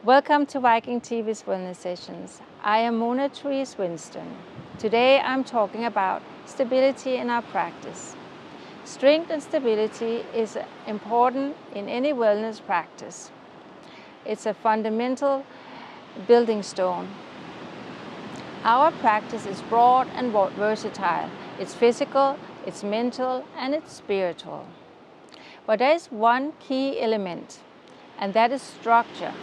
Welcome to Viking.TV's Wellness Sessions. I am Mona Therese. Today I'm talking about stability in our practice. Strength and stability is important in any wellness practice. It's a fundamental building stone. Our practice is broad and versatile. It's physical, it's mental, and it's spiritual. But there is one key element, and that is structure.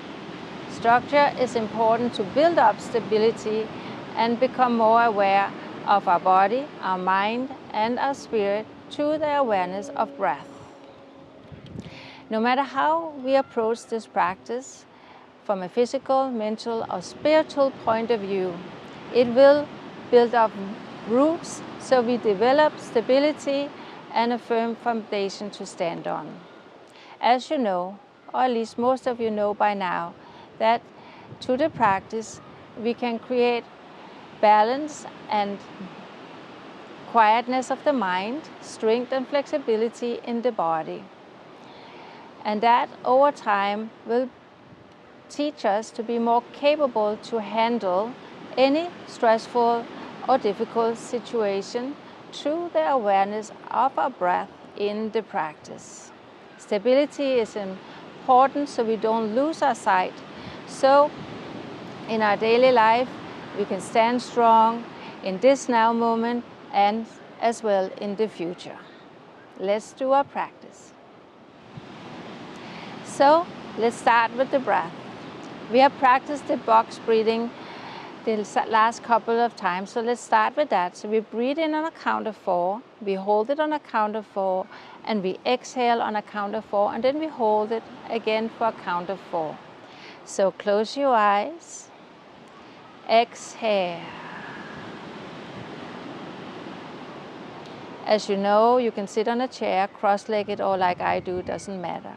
Structure is important to build up stability and become more aware of our body, our mind, and our spirit through the awareness of breath. No matter how we approach this practice, from a physical, mental, or spiritual point of view, it will build up roots so we develop stability and a firm foundation to stand on. As you know, or at least most of you know by now, that through the practice we can create balance and quietness of the mind, strength and flexibility in the body. And that over time will teach us to be more capable to handle any stressful or difficult situation through the awareness of our breath in the practice. Stability is important so we don't lose our sight. So in our daily life, we can stand strong in this now moment and as well in the future. Let's do our practice. So let's start with the breath. We have practiced the box breathing the last couple of times, so let's start with that. So we breathe in on a count of 4, we hold it on a count of 4, and we exhale on a count of 4, and then we hold it again for a count of 4. So close your eyes, exhale. As you know, you can sit on a chair, cross-legged or like I do, doesn't matter.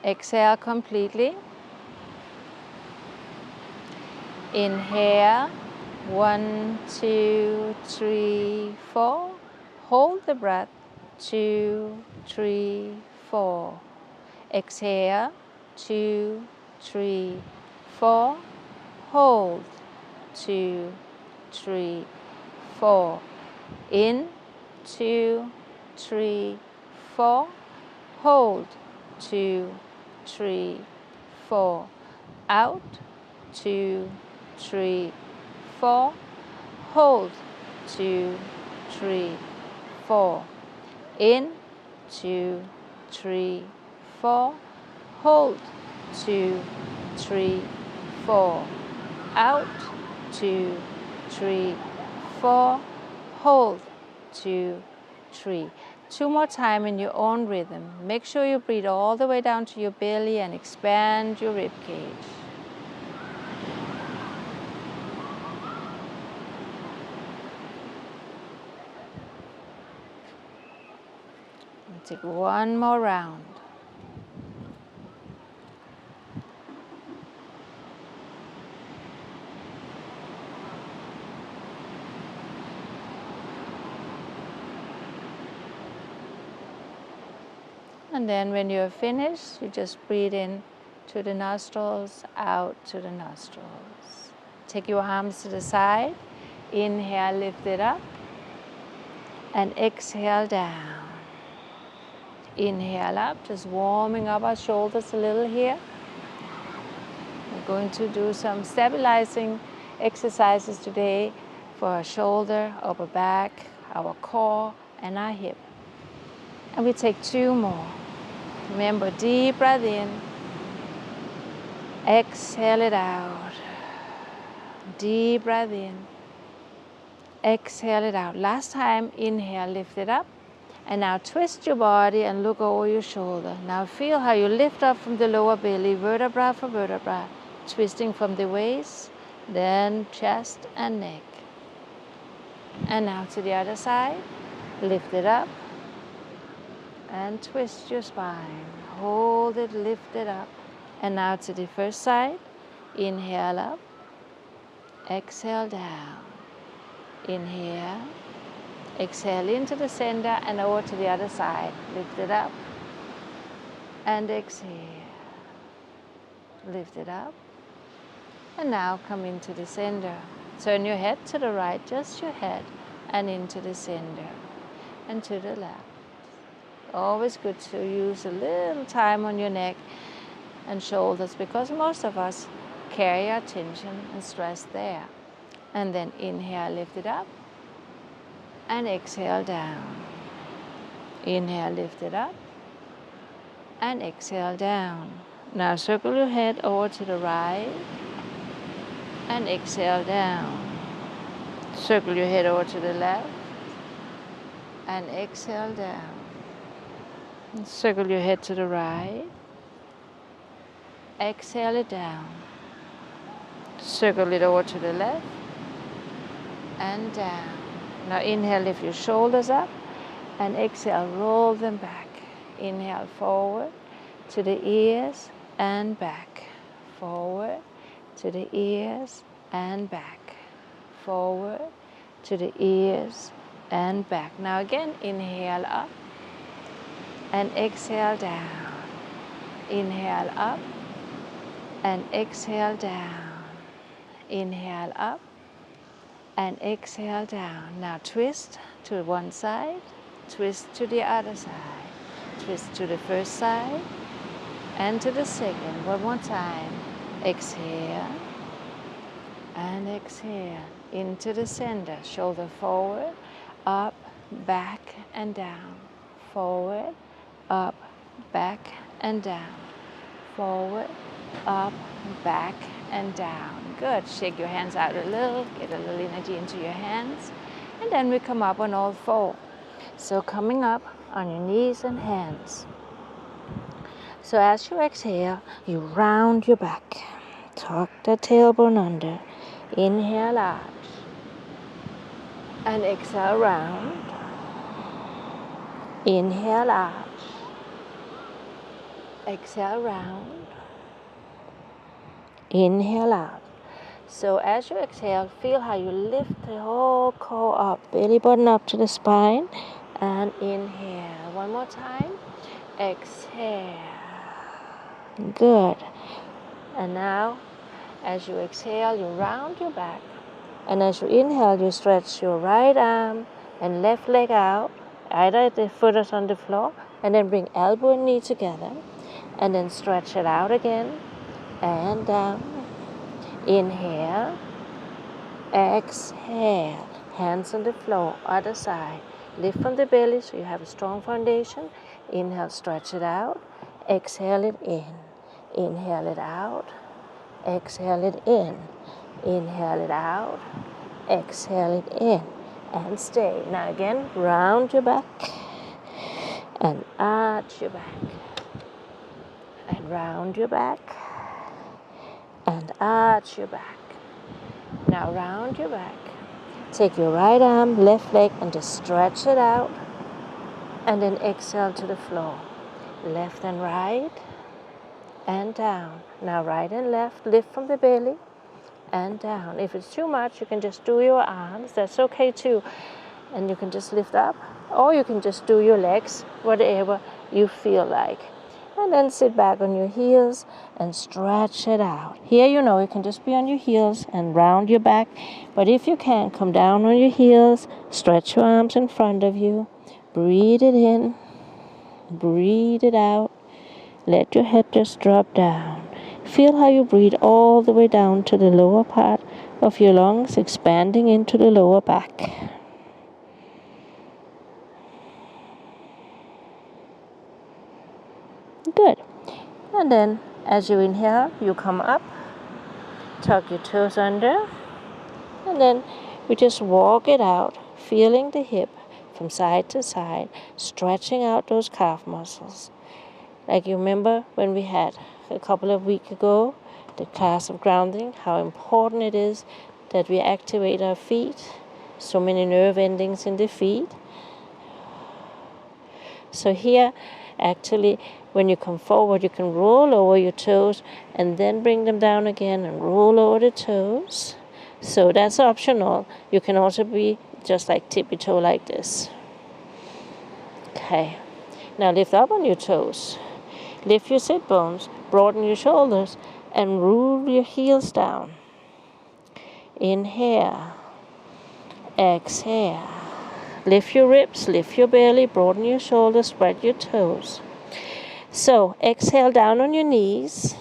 Exhale completely. Inhale, 1, 2, 3, 4. Hold the breath, 2, 3, 4. Exhale, 2, 3, 4. Hold, 2, 3, 4. In, 2, 3, 4. Hold, 2, 3, 4. Out, 2, 3, 4. Hold, 2, 3, 4. In, 2, 3, 4. Hold, 2, 3, 4. Out, 2, 3, 4. Hold, 2, 3. 2 more times in your own rhythm. Make sure you breathe all the way down to your belly and expand your rib cage. Take one more round. And then when you're finished, you just breathe in to the nostrils, out to the nostrils. Take your arms to the side. Inhale, lift it up. And exhale down. Inhale up, just warming up our shoulders a little here. We're going to do some stabilizing exercises today for our shoulder, upper back, our core, and our hip. And we take 2 more. Remember, deep breath in. Exhale it out. Deep breath in. Exhale it out. Last time, inhale, lift it up. And now twist your body and look over your shoulder. Now feel how you lift up from the lower belly, vertebra for vertebra, twisting from the waist, then chest and neck. And now to the other side, lift it up and twist your spine. Hold it, lift it up. And now to the first side, inhale up, exhale down. Inhale. Exhale into the center and over to the other side. Lift it up. and exhale. Lift it up. And now come into the center. Turn your head to the right, just your head, and into the center, and to the left. Always good to use a little time on your neck and shoulders, because most of us carry our tension and stress there. And then inhale, lift it up, and exhale down. Inhale, lift it up, and exhale down. Now circle your head over to the right, and exhale down. Circle your head over to the left, and exhale down. And circle your head to the right, exhale it down. Circle it over to the left, and down. Now inhale, lift your shoulders up, and exhale, roll them back. Inhale, forward to the ears and back. Forward to the ears and back. Forward to the ears and back. Now again, inhale up and exhale down. Inhale up and exhale down. Inhale up and exhale down. Now twist to one side, twist to the other side. Twist to the first side and to the second. One more time. Exhale and exhale. Into the center. Shoulder forward, up, back, and down. Forward, up, back, and down. Forward, up, back, and down. Good. Shake your hands out a little. Get a little energy into your hands. And then we come up on all four. So coming up on your knees and hands. So as you exhale, you round your back. Tuck the tailbone under. Inhale, arch. And exhale, round. Inhale, arch. Exhale, round. Inhale out. So as you exhale, feel how you lift the whole core up, belly button up to the spine, and inhale. One more time. Exhale. Good. And now, as you exhale, you round your back. And as you inhale, you stretch your right arm and left leg out. Either the foot is on the floor, and then bring elbow and knee together. And then stretch it out again. And down. Inhale. Exhale. Hands on the floor, other side. Lift from the belly so you have a strong foundation. Inhale, stretch it out. Exhale it in. Inhale it out. Exhale it in. Inhale it out. Exhale it in. And stay. Now again, round your back. And arch your back. And round your back. And arch your back. Now round your back. Take your right arm, left leg, and just stretch it out. And then exhale to the floor. Left and right. And down. Now right and left, lift from the belly. And down. If it's too much, you can just do your arms. That's okay too. And you can just lift up. Or you can just do your legs, whatever you feel like. And then sit back on your heels and stretch it out. Here you know you can just be on your heels and round your back. But if you can, come down on your heels, stretch your arms in front of you. Breathe it in. Breathe it out. Let your head just drop down. Feel how you breathe all the way down to the lower part of your lungs, expanding into the lower back. Good. And then as you inhale, you come up, tuck your toes under, and then we just walk it out, feeling the hip from side to side, stretching out those calf muscles. Like you remember when we had a couple of weeks ago, the class of grounding, how important it is that we activate our feet, so many nerve endings in the feet. So here, actually, when you come forward, you can roll over your toes and then bring them down again and roll over the toes. So that's optional. You can also be just like tippy-toe like this. Okay. Now lift up on your toes. Lift your sit bones, broaden your shoulders, and root your heels down. Inhale. Exhale. Lift your ribs, lift your belly, broaden your shoulders, spread your toes. So exhale down on your knees.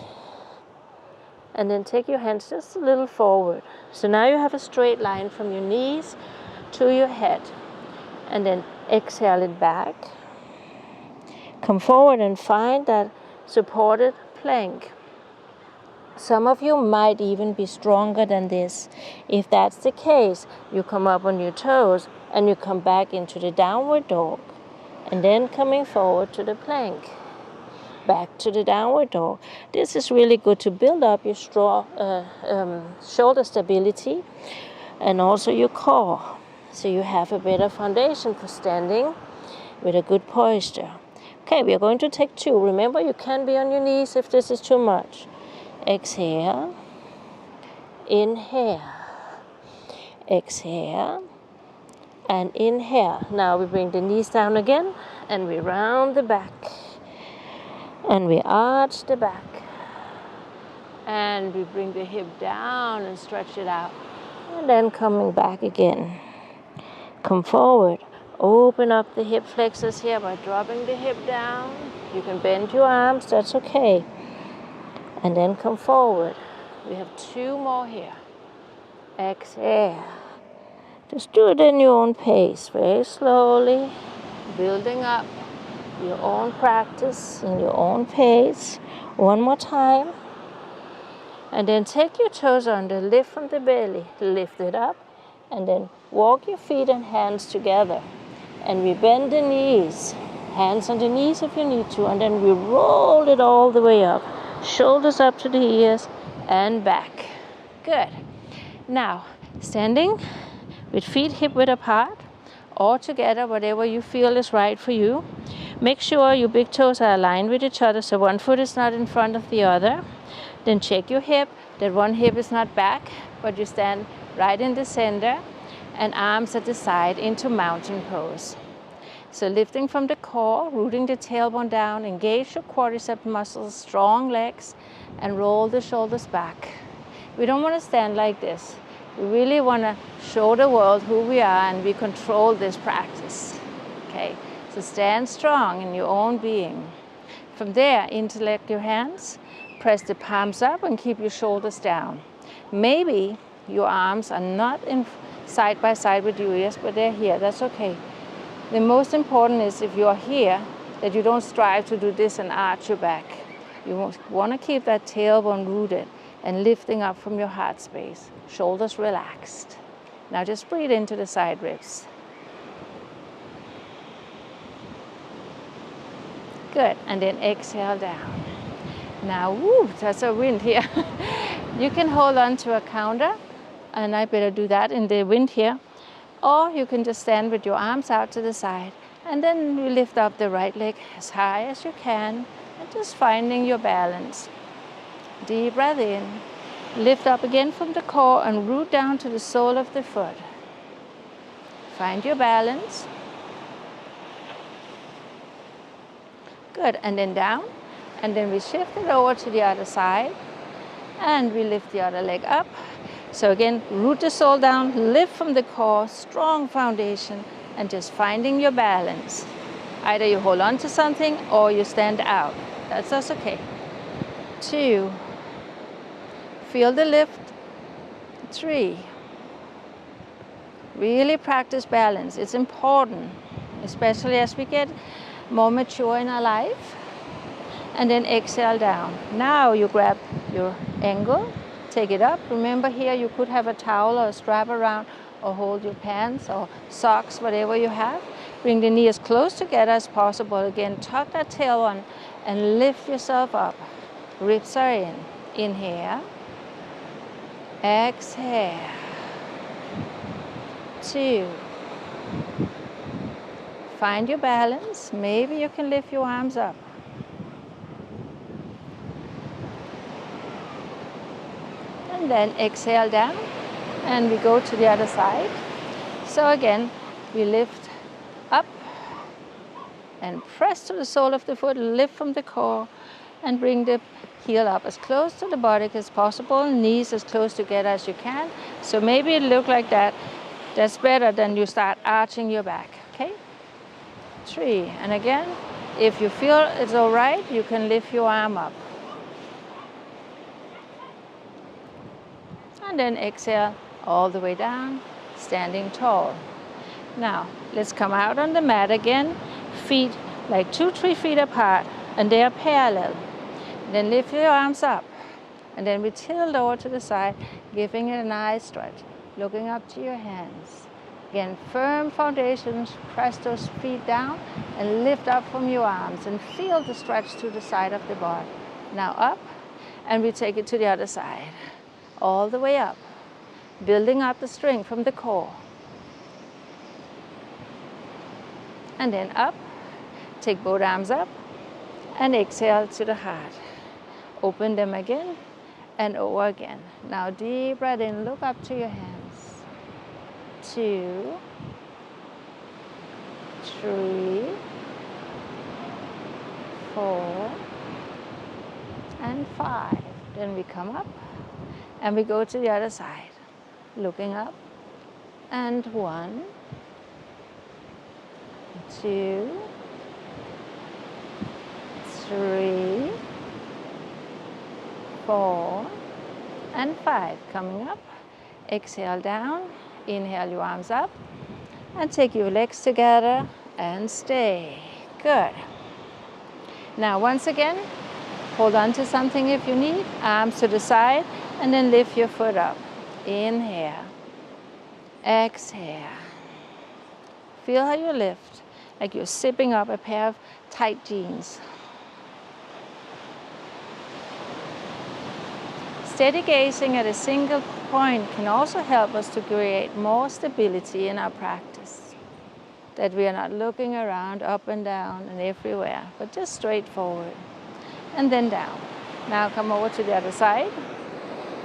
And then take your hands just a little forward. So now you have a straight line from your knees to your head. And then exhale it back. Come forward and find that supported plank. Some of you might even be stronger than this. If that's the case, you come up on your toes and you come back into the downward dog. And then coming forward to the plank. Back to the downward dog. This is really good to build up your shoulder stability and also your core. So you have a better foundation for standing with a good posture. Okay, we are going to take 2. Remember, you can be on your knees if this is too much. Exhale. Inhale. Exhale. And inhale. Now we bring the knees down again and we round the back. And we arch the back. And we bring the hip down and stretch it out. And then coming back again. Come forward. Open up the hip flexors here by dropping the hip down. You can bend your arms, that's okay. And then come forward. We have 2 more here. Exhale. Just do it in your own pace, very slowly, building up your own practice in your own pace. One more time. And then take your toes under, lift from the belly, lift it up, and then walk your feet and hands together. And we bend the knees, hands on the knees if you need to, and then we roll it all the way up. Shoulders up to the ears and back. Good. Now, standing with feet hip-width apart or together, whatever you feel is right for you. Make sure your big toes are aligned with each other so one foot is not in front of the other. Then check your hip, that one hip is not back, but you stand right in the center and arms at the side into mountain pose. So lifting from the core, rooting the tailbone down, engage your quadricep muscles, strong legs, and roll the shoulders back. We don't want to stand like this. We really want to show the world who we are and we control this practice. Okay, so stand strong in your own being. From there, interlock your hands, press the palms up and keep your shoulders down. Maybe your arms are not in side by side with your ears, but they're here, that's okay. The most important is if you are here, that you don't strive to do this and arch your back. You want to keep that tailbone rooted and lifting up from your heart space. Shoulders relaxed. Now just breathe into the side ribs. Good, and then exhale down. Now, woo, that's a wind here. You can hold on to a counter, and I better do that in the wind here. Or you can just stand with your arms out to the side, and then you lift up the right leg as high as you can, and just finding your balance. Deep breath in. Lift up again from the core and root down to the sole of the foot. Find your balance. Good, and then down. And then we shift it over to the other side. And we lift the other leg up. So again, root the sole down, lift from the core, strong foundation, and just finding your balance. Either you hold on to something or you stand out. That's okay. 2. Feel the lift. 3. Really practice balance. It's important, especially as we get more mature in our life. And then exhale down. Now you grab your ankle, take it up. Remember here you could have a towel or a strap around or hold your pants or socks, whatever you have. Bring the knee as close together as possible. Again, tuck that tail on and lift yourself up. Ribs are in. Inhale. Exhale. 2. Find your balance. Maybe you can lift your arms up. And then exhale down and we go to the other side. So again, we lift up and press to the sole of the foot, lift from the core, and bring the heel up as close to the buttock as possible, knees as close together as you can. So maybe it look like that. That's better than you start arching your back, okay? 3, and again, if you feel it's all right, you can lift your arm up. And then exhale all the way down, standing tall. Now, let's come out on the mat again, feet like 2-3 feet apart, and they are parallel. Then lift your arms up, and then we tilt over to the side, giving it a nice stretch, looking up to your hands. Again, firm foundations, press those feet down, and lift up from your arms, and feel the stretch to the side of the bar. Now up, and we take it to the other side. All the way up, building up the strength from the core. And then up, take both arms up, and exhale to the heart. Open them again, and over again. Now deep breath in, look up to your hands. 2, 3, 4, and 5. Then we come up, and we go to the other side, looking up, and 1, 2, 3, 4, and 5. Coming up, exhale down, inhale your arms up, and take your legs together, and stay. Good. Now once again, hold on to something if you need, arms to the side, and then lift your foot up. Inhale. Exhale. Feel how you lift, like you're zipping up a pair of tight jeans. Steady gazing at a single point can also help us to create more stability in our practice. That we are not looking around, up and down and everywhere, but just straight forward. And then down. Now come over to the other side.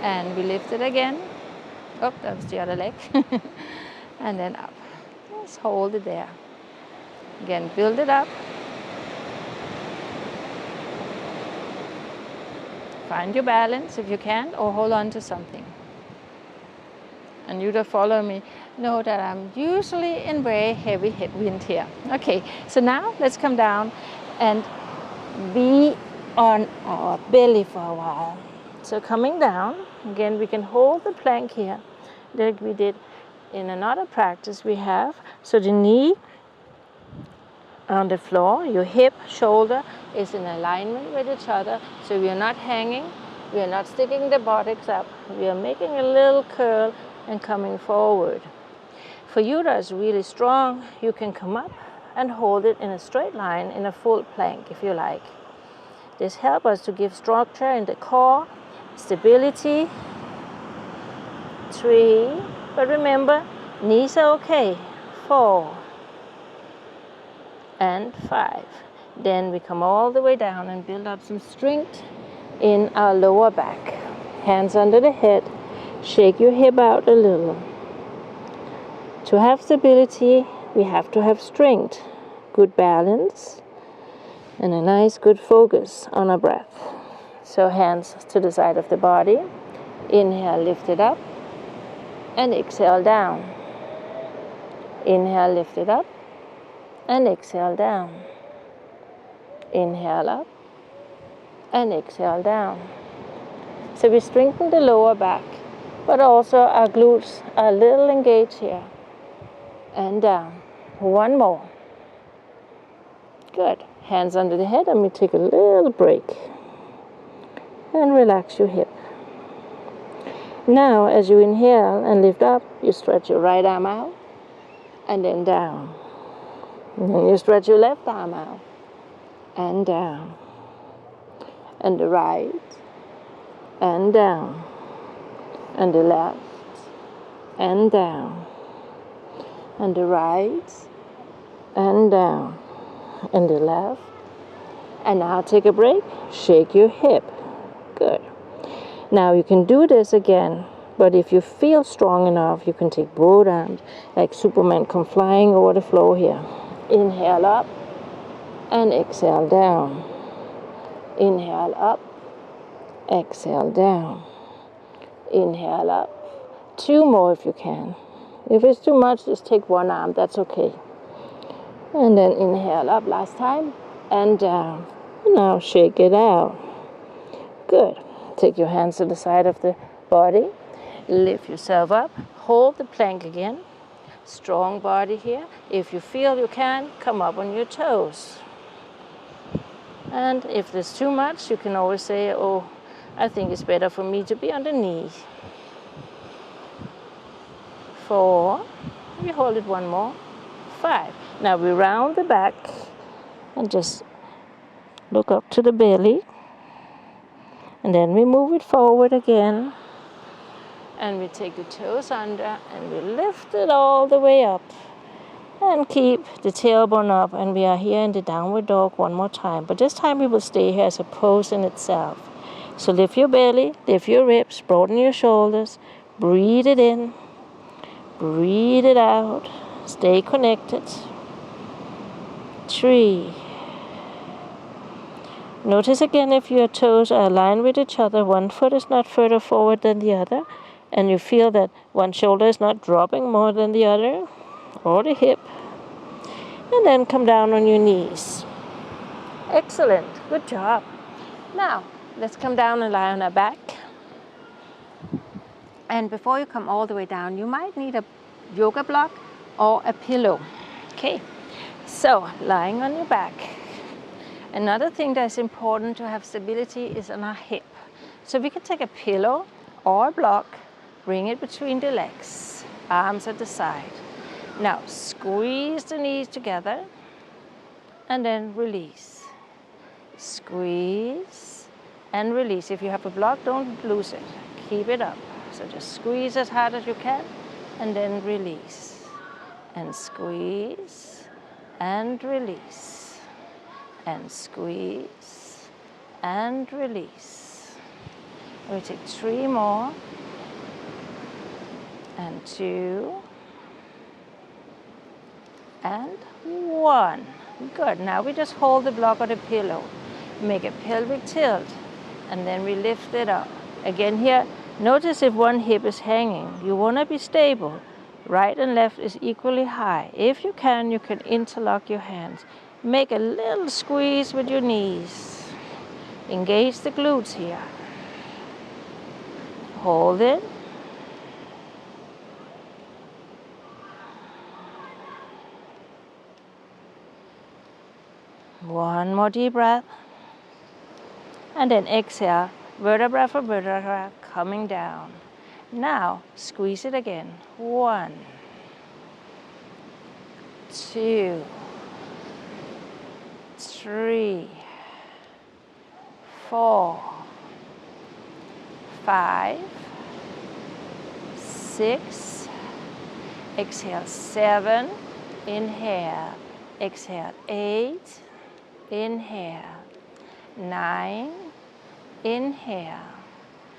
And we lift it again. Oh, that was the other leg. And then up. Just hold it there. Again, build it up. Find your balance if you can, or hold on to something. And you that follow me know that I'm usually in very heavy headwind here. Okay, so now let's come down and be on our belly for a while. So coming down, again we can hold the plank here like we did in another practice we have. So the knee on the floor, your hip, shoulder is in alignment with each other. So we are not hanging, we are not sticking the buttocks up. We are making a little curl and coming forward. For you that's really strong, you can come up and hold it in a straight line in a full plank if you like. This helps us to give structure in the core, stability. 3, but remember, knees are okay. 4, and 5. Then we come all the way down and build up some strength in our lower back. Hands under the head, shake your hip out a little. To have stability, we have to have strength, good balance, and a nice good focus on our breath. So hands to the side of the body. Inhale, lift it up, and exhale down. Inhale, lift it up, and exhale down. Inhale up, and exhale down. So we strengthen the lower back, but also our glutes are a little engaged here. And down. 1 more. Good. Hands under the head, and we take a little break. And relax your hip. Now, as you inhale and lift up, you stretch your right arm out, and then down. And then you stretch your left arm out, and down. And the right, and down. And the left, and down. And the right, and down. And the left. And now take a break, shake your hip. Good. Now you can do this again, but if you feel strong enough, you can take both arms, like Superman come flying over the floor here. Inhale up, and exhale down. Inhale up, exhale down. Inhale up. 2 more if you can. If it's too much, just take one arm, that's okay. And then inhale up last time and down. Now shake it out. Good. Take your hands to the side of the body. Lift yourself up. Hold the plank again. Strong body here. If you feel you can, come up on your toes. And if there's too much, you can always say, oh, I think it's better for me to be on the knee. 4. We hold it 1 more. 5. Now we round the back and just look up to the belly. And then we move it forward again. And we take the toes under and we lift it all the way up. And keep the tailbone up. And we are here in the downward dog 1 more time. But this time we will stay here as a pose in itself. So lift your belly, lift your ribs, broaden your shoulders. Breathe it in. Breathe it out. Stay connected. 3. Notice again if your toes are aligned with each other. One foot is not further forward than the other. And you feel that one shoulder is not dropping more than the other. Or the hip. And then come down on your knees. Excellent. Good job. Now, let's come down and lie on our back. And before you come all the way down, you might need a yoga block or a pillow. Okay. So, lying on your back. Another thing that's important to have stability is on our hip. So we can take a pillow or a block, bring it between the legs, arms at the side. Now squeeze the knees together and then release. Squeeze and release. If you have a block, don't lose it. Keep it up. So just squeeze as hard as you can and then release. And squeeze and release. And squeeze and release. We take 3 more. And 2. And 1. Good. Now we just hold the block or the pillow. Make a pelvic tilt. And then we lift it up. Again here, notice if one hip is hanging. You want to be stable. Right and left is equally high. If you can interlock your hands. Make a little squeeze with your knees. Engage the glutes here. Hold it. One more deep breath. And then exhale, vertebra for vertebra, coming down. Now, squeeze it again. 1, 2, 3, 4, 5, 6, exhale 7, inhale, exhale 8, inhale, 9, inhale,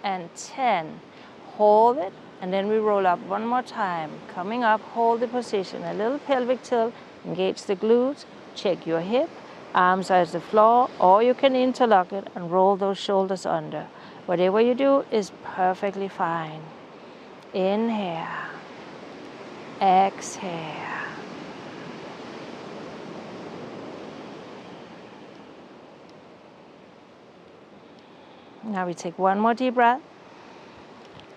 and 10. Hold it, and then we roll up 1 more time. Coming up, hold the position, a little pelvic tilt, engage the glutes, check your hip, arms as the floor, or you can interlock it and roll those shoulders under. Whatever you do is perfectly fine. Inhale, exhale. Now we take 1 more deep breath.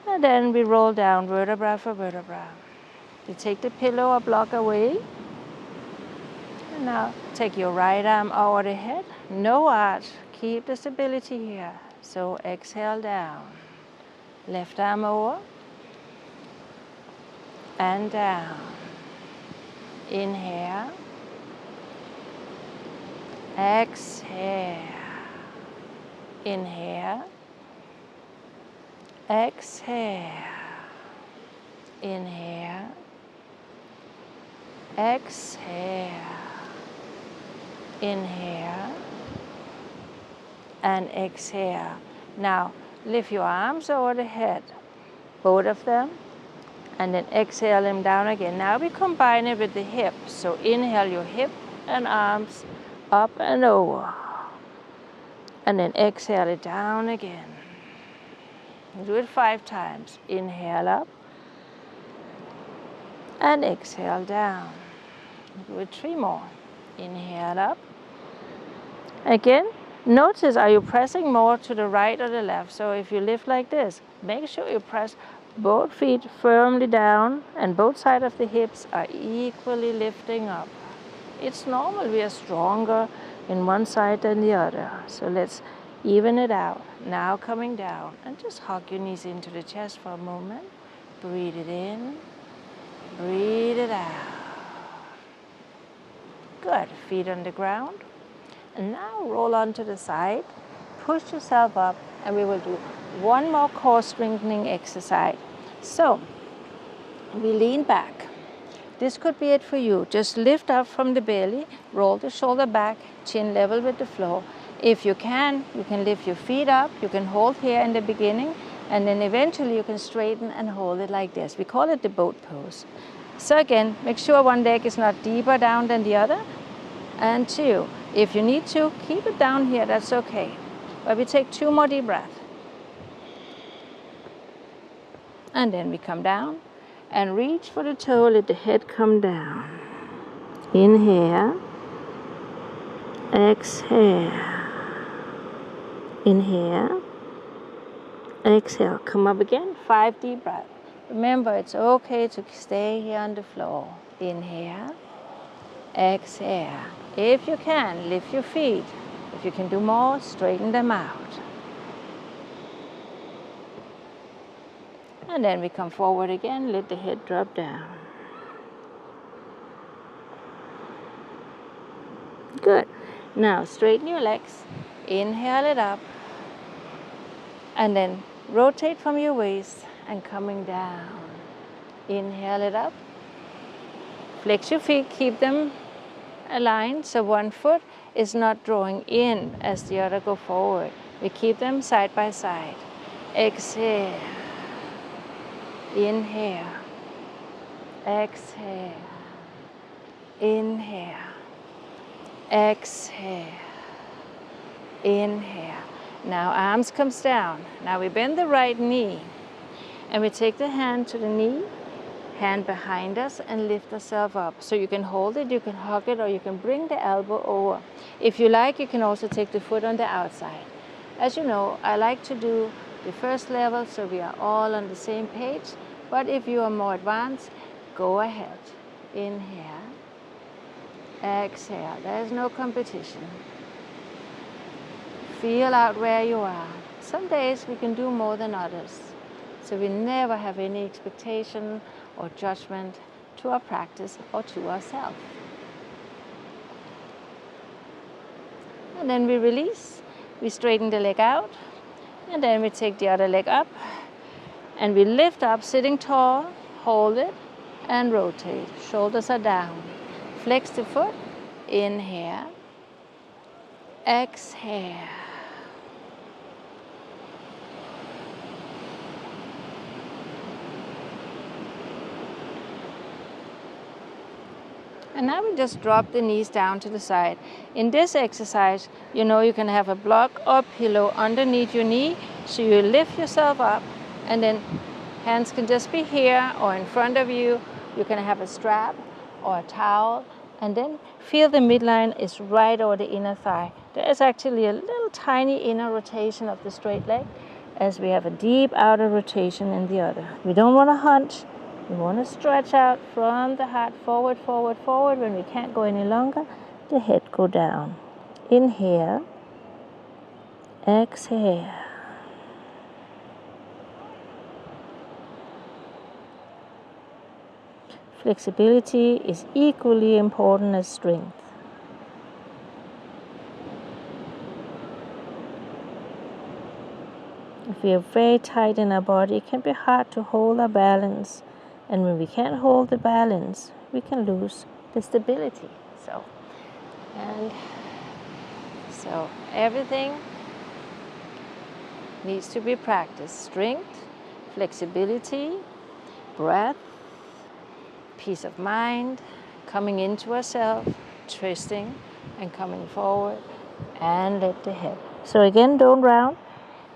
And then we roll down vertebra for vertebra. You take the pillow or block away. And now take your right arm over the head. No arch. Keep the stability here. So exhale down. Left arm over. And down. Inhale. Exhale. Inhale. Exhale. Inhale. Exhale. Inhale. And exhale. Now lift your arms over the head, both of them, and then exhale them down again. Now we combine it with the hip. So inhale your hip and arms up and over. And then exhale it down again. Do it 5 times. Inhale up and exhale down. Do it 3 more. Inhale up. Again, notice, are you pressing more to the right or the left? So if you lift like this, make sure you press both feet firmly down and both sides of the hips are equally lifting up. It's normal, we are stronger in one side than the other. So let's even it out. Now coming down, and just hug your knees into the chest for a moment. Breathe it in, breathe it out. Good, feet on the ground. And now roll onto the side, push yourself up, and we will do one more core strengthening exercise. So, we lean back. This could be it for you. Just lift up from the belly, roll the shoulder back, chin level with the floor. If you can lift your feet up. You can hold here in the beginning, and then eventually you can straighten and hold it like this. We call it the boat pose. So again, make sure one leg is not deeper down than the other. And 2, if you need to, keep it down here, that's okay. But we take 2 more deep breaths. And then we come down and reach for the toe, let the head come down. Inhale, exhale, inhale, exhale. Come up again, 5 deep breaths. Remember, it's okay to stay here on the floor. Inhale, exhale. If you can, lift your feet. If you can do more, straighten them out. And then we come forward again, let the head drop down. Good. Now straighten your legs. Inhale it up. And then rotate from your waist and coming down. Inhale it up. Flex your feet, keep them aligned so one foot is not drawing in as the other go forward. We keep them side by side. Exhale. Inhale. Exhale. Inhale. Exhale. Inhale. Now arms comes down. Now we bend the right knee and we take the hand to the knee, hand behind us, and lift ourselves up. So you can hold it, you can hug it, or you can bring the elbow over. If you like, you can also take the foot on the outside. As you know, I like to do the first level so we are all on the same page. But if you are more advanced, go ahead. Inhale. Exhale. There is no competition. Feel out where you are. Some days we can do more than others. So we never have any expectation or judgment to our practice or to ourselves. And then we release. We straighten the leg out. And then we take the other leg up. And we lift up, sitting tall, hold it, and rotate. Shoulders are down. Flex the foot. Inhale. Exhale. And now we just drop the knees down to the side. In this exercise, you know you can have a block or pillow underneath your knee, so you lift yourself up, and then hands can just be here or in front of you. You can have a strap or a towel, and then feel the midline is right over the inner thigh. There is actually a little tiny inner rotation of the straight leg as we have a deep outer rotation in the other. We don't want to hunch. We want to stretch out from the heart, forward, forward, forward. When we can't go any longer, the head go down. Inhale. Exhale. Flexibility is equally important as strength. If we are very tight in our body, it can be hard to hold our balance. And when we can't hold the balance, we can lose the stability. So everything needs to be practiced. Strength, flexibility, breath, peace of mind, coming into ourselves, twisting, and coming forward, and let the head. So again, don't round,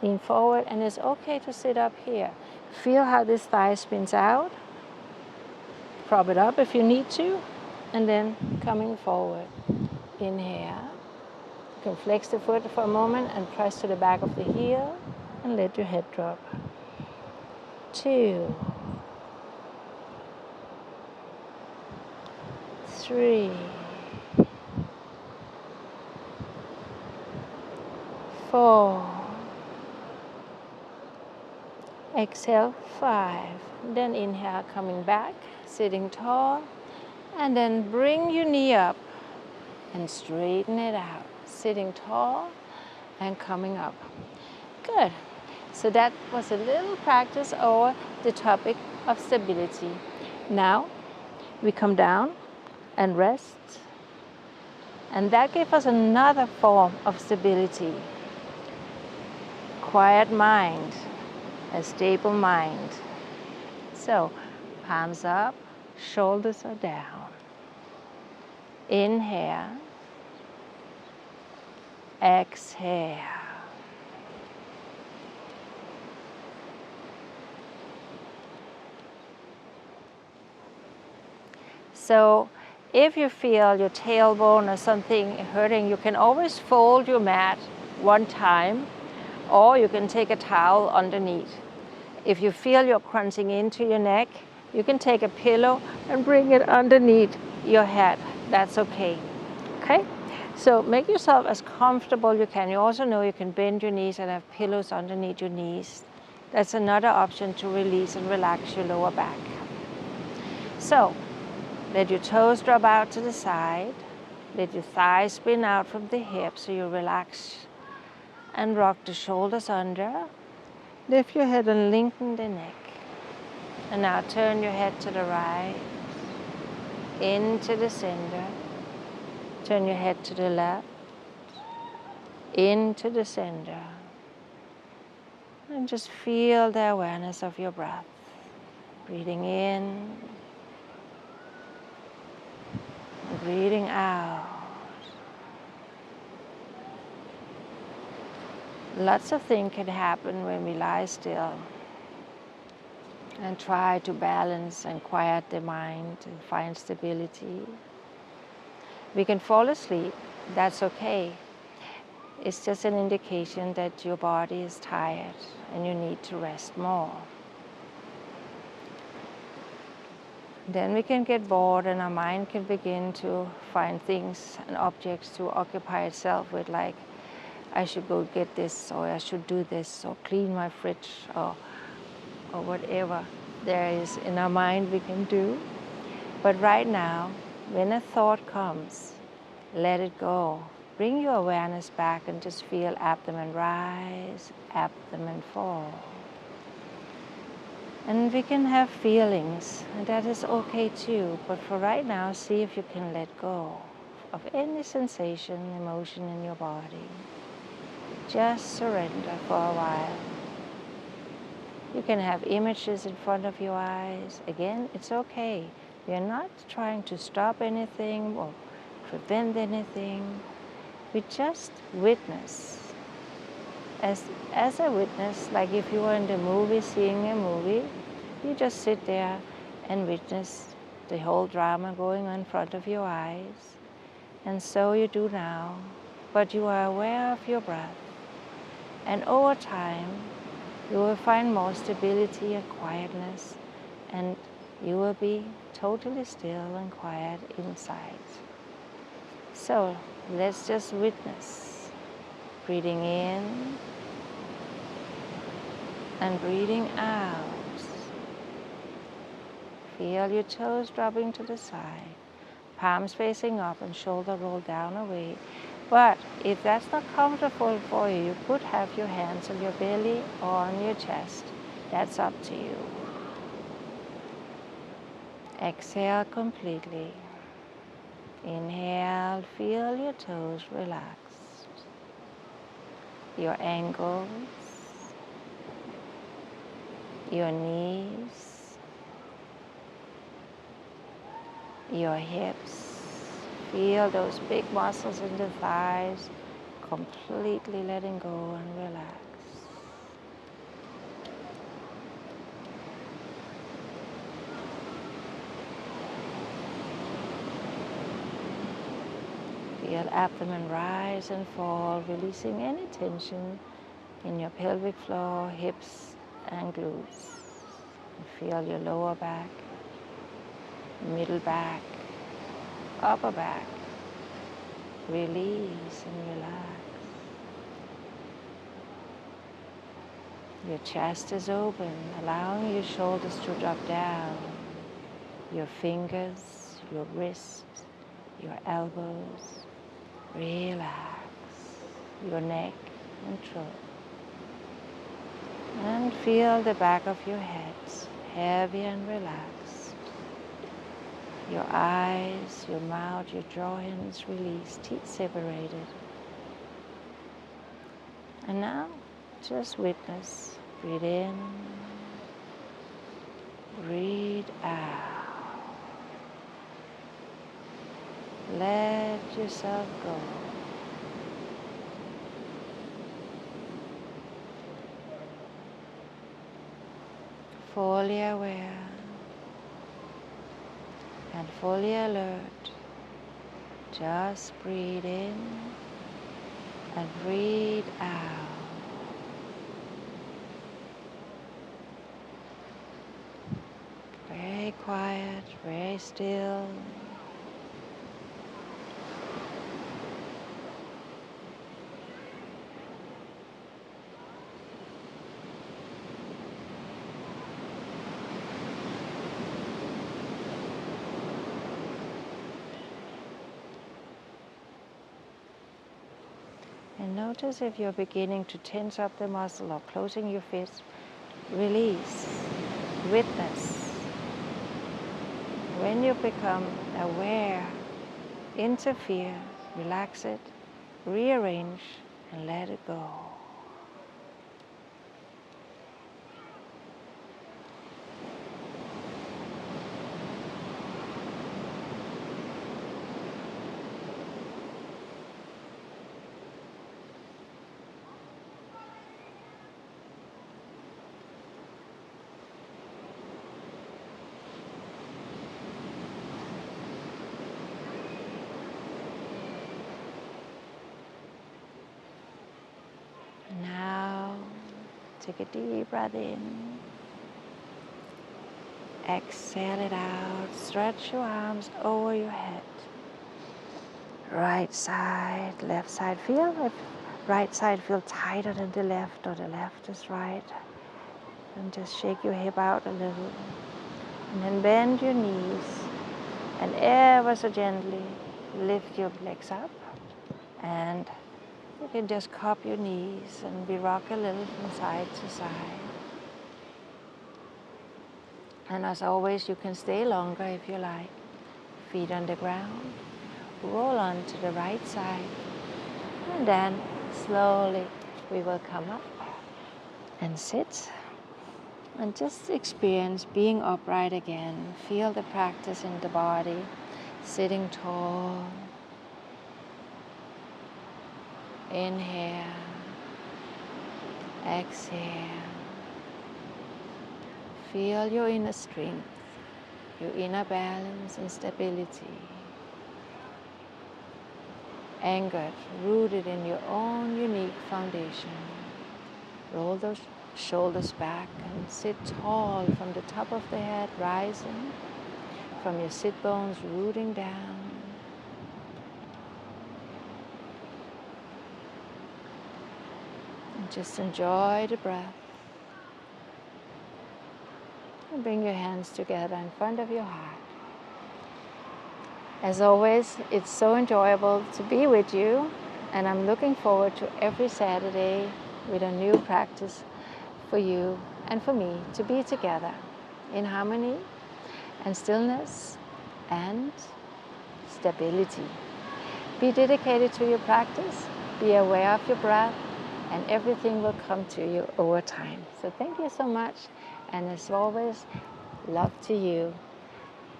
lean forward, and it's okay to sit up here. Feel how this thigh spins out. Prop it up if you need to, and then coming forward. Inhale. You can flex the foot for a moment and press to the back of the heel, and let your head drop. 2, 3, 4. Exhale, 5. Then inhale, coming back, sitting tall. And then bring your knee up and straighten it out. Sitting tall and coming up. Good. So that was a little practice over the topic of stability. Now we come down and rest. And that gave us another form of stability. Quiet mind, a stable mind. So palms up, shoulders are down. Inhale. Exhale. So if you feel your tailbone or something hurting, you can always fold your mat one time, or you can take a towel underneath. If you feel you're crunching into your neck, you can take a pillow and bring it underneath your head. That's okay. Okay? So make yourself as comfortable you can. You also know you can bend your knees and have pillows underneath your knees. That's another option to release and relax your lower back. So let your toes drop out to the side. Let your thighs spin out from the hips so you relax and rock the shoulders under. Lift your head and lengthen the neck. And now turn your head to the right, into the center. Turn your head to the left, into the center. And just feel the awareness of your breath. Breathing in, and breathing out. Lots of things can happen when we lie still and try to balance and quiet the mind and find stability. We can fall asleep, that's okay. It's just an indication that your body is tired and you need to rest more. Then we can get bored and our mind can begin to find things and objects to occupy itself with, like, I should go get this, or I should do this, or clean my fridge, or whatever there is in our mind we can do. But right now, when a thought comes, let it go. Bring your awareness back and just feel abdomen rise, abdomen fall. And we can have feelings, and that is okay too. But for right now, see if you can let go of any sensation, emotion in your body. Just surrender for a while. You can have images in front of your eyes. Again, it's okay. We are not trying to stop anything or prevent anything. We just witness. As a witness, like if you were in the movie, seeing a movie, you just sit there and witness the whole drama going on in front of your eyes. And so you do now, but you are aware of your breath. And over time, you will find more stability and quietness, and you will be totally still and quiet inside. So let's just witness. Breathing in and breathing out. Feel your toes dropping to the side, palms facing up and shoulder roll down away. But if that's not comfortable for you, you could have your hands on your belly or on your chest. That's up to you. Exhale completely. Inhale, feel your toes relaxed. Your ankles, your knees, your hips. Feel those big muscles in the thighs, completely letting go and relax. Feel abdomen rise and fall, releasing any tension in your pelvic floor, hips and glutes. Feel your lower back, middle back, upper back. Release and relax. Your chest is open, allowing your shoulders to drop down. Your fingers, your wrists, your elbows. Relax. Your neck and throat. And feel the back of your head heavy and relaxed. Your eyes, your mouth, your jaw hinges released, teeth separated. And now, just witness. Breathe in, breathe out. Let yourself go. Fully aware and fully alert. Just breathe in and breathe out. Very quiet, very still. And notice if you're beginning to tense up the muscle or closing your fist. Release. Witness. When you become aware, interfere, relax it, rearrange, and let it go. Now, take a deep breath in. Exhale it out. Stretch your arms over your head. Right side, left side. Feel if right side feels tighter than the left or the left is right. And just shake your hip out a little. And then bend your knees. And ever so gently lift your legs up. And you can just cup your knees and we rock a little from side to side. And as always, you can stay longer if you like. Feet on the ground. Roll on to the right side. And then slowly we will come up and sit. And just experience being upright again. Feel the practice in the body. Sitting tall. Inhale. Exhale. Feel your inner strength, your inner balance and stability. Anchored, rooted in your own unique foundation. Roll those shoulders back and sit tall from the top of the head, rising from your sit bones, rooting down. And just enjoy the breath. And bring your hands together in front of your heart. As always, it's so enjoyable to be with you, and I'm looking forward to every Saturday with a new practice for you and for me to be together in harmony and stillness and stability. Be dedicated to your practice, be aware of your breath, and everything will come to you over time. So thank you so much, and as always, love to you,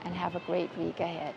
and have a great week ahead.